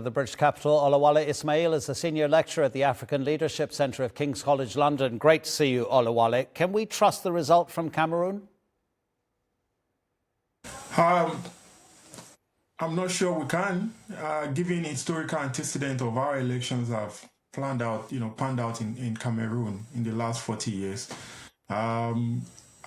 The British capital, Olawale Ismail is a senior lecturer at the African Leadership Centre of King's College London. Great to see you, Olawale. Can we trust the result from Cameroon? I'm not sure we can, given historical antecedent of our elections have panned out in Cameroon in the last 40 years. I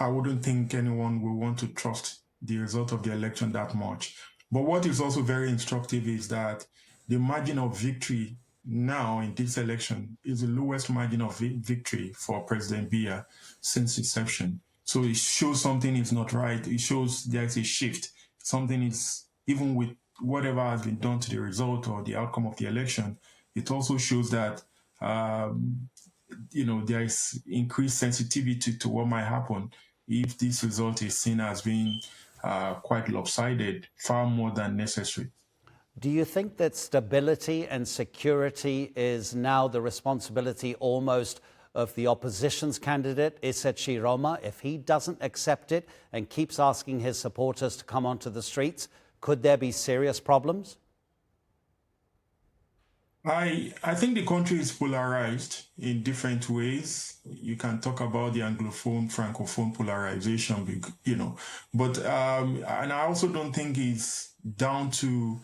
wouldn't think anyone will want to trust the result of the election that much. But what is also very instructive is that the margin of victory now in this election is the lowest margin of victory for President Biya since inception. So it shows something is not right. It shows there's a shift. Something is, even with whatever has been done to the result or the outcome of the election, it also shows that, there is increased sensitivity to what might happen if this result is seen as being quite lopsided, far more than necessary. Do you think that stability and security is now the responsibility almost of the opposition's candidate, Issa Chiroma? If he doesn't accept it and keeps asking his supporters to come onto the streets, could there be serious problems? I think the country is polarized in different ways. You can talk about the Anglophone, Francophone polarization, but and I also don't think it's down to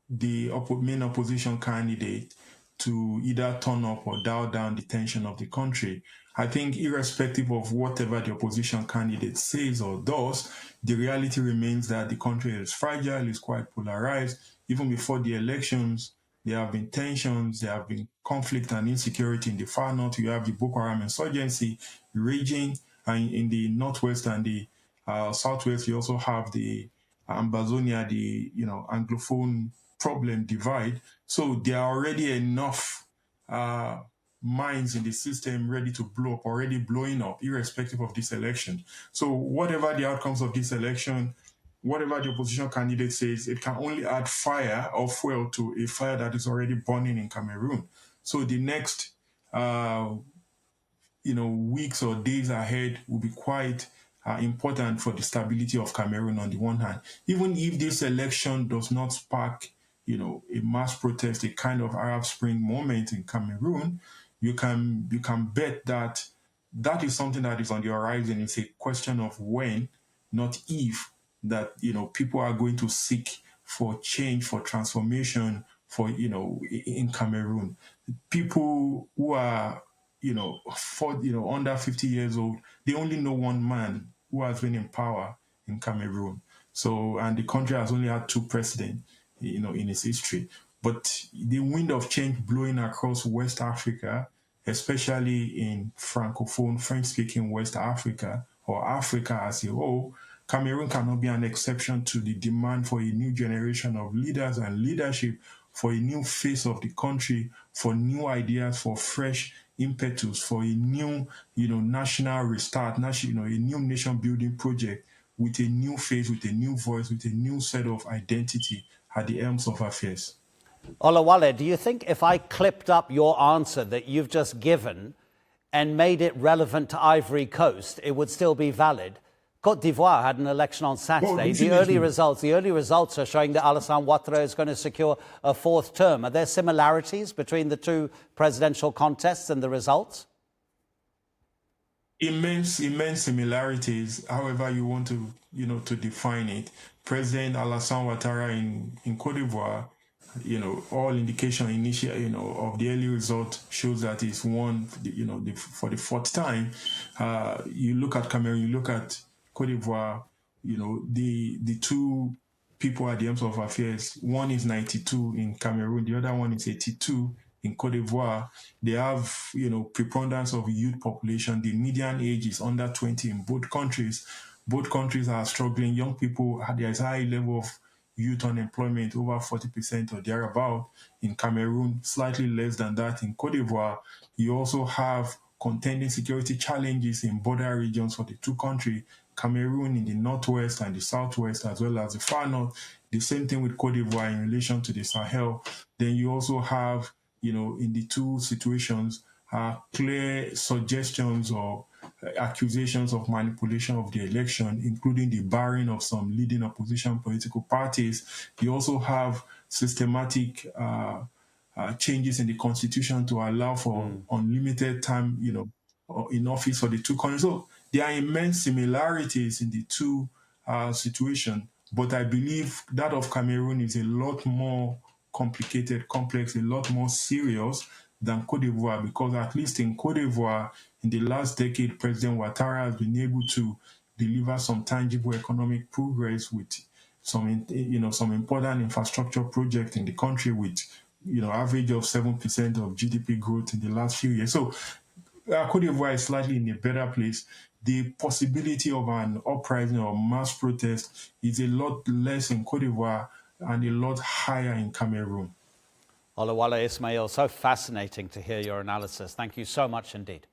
the main opposition candidate to either turn up or dial down the tension of the country. I think irrespective of whatever the opposition candidate says or does, the reality remains that the country is fragile, is quite polarized. Even before the elections, there have been tensions, there have been conflict and insecurity in the far north. You have the Boko Haram insurgency raging in the northwest and the southwest. You also have the Ambazonia, the Anglophone problem divide. So there are already enough minds in the system ready to blow up, already blowing up, irrespective of this election. So whatever the outcomes of this election, whatever the opposition candidate says, it can only add fire or fuel to a fire that is already burning in Cameroon. So the next weeks or days ahead will be quite important for the stability of Cameroon on the one hand. Even if this election does not spark a mass protest, a kind of Arab Spring moment in Cameroon, you can bet that that is something that is on the horizon. It's a question of when, not if, that people are going to seek for change, for transformation, in Cameroon. People who are under 50 years old, they only know one man who has been in power in Cameroon. So, and the country has only had two presidents, in its history. But the wind of change blowing across West Africa, especially in Francophone, French-speaking West Africa, or Africa as a whole, Cameroon cannot be an exception to the demand for a new generation of leaders and leadership, for a new face of the country, for new ideas, for fresh impetus, for a new, national restart, a new nation-building project with a new face, with a new voice, with a new set of identity at the helms of affairs. Olawale, do you think if I clipped up your answer that you've just given and made it relevant to Ivory Coast, it would still be valid? Côte d'Ivoire had an election on Saturday. The early results are showing that Alassane Ouattara is going to secure a fourth term. Are there similarities between the two presidential contests and the results? Immense similarities, however you want to, to define it. President Alassane Ouattara in Côte d'Ivoire, all indication of the early result shows that he's won, for the fourth time. You look at Cameroon, you look at Côte d'Ivoire, the two people at the helms of affairs, one is 92 in Cameroon, the other one is 82 in Côte d'Ivoire. They have, preponderance of youth population. The median age is under 20 in both countries. Both countries are struggling. Young people, there's a high level of youth unemployment, over 40% or thereabout. In Cameroon, slightly less than that. In Côte d'Ivoire, you also have contending security challenges in border regions for the two countries. Cameroon in the northwest and the southwest, as well as the far north. The same thing with Côte d'Ivoire in relation to the Sahel. Then you also have, in the two situations, clear suggestions or accusations of manipulation of the election, including the barring of some leading opposition political parties. You also have systematic changes in the constitution to allow for unlimited time, in office for the two countries. So there are immense similarities in the two situations, but I believe that of Cameroon is a lot more complicated, complex, a lot more serious than Cote d'Ivoire, because at least in Cote d'Ivoire, in the last decade, President Ouattara has been able to deliver some tangible economic progress with some, some important infrastructure projects in the country with, average of 7% of GDP growth in the last few years. So Cote d'Ivoire is slightly in a better place. The possibility of an uprising or mass protest is a lot less in Cote d'Ivoire and a lot higher in Cameroon. Olawale Ismail, so fascinating to hear your analysis. Thank you so much indeed.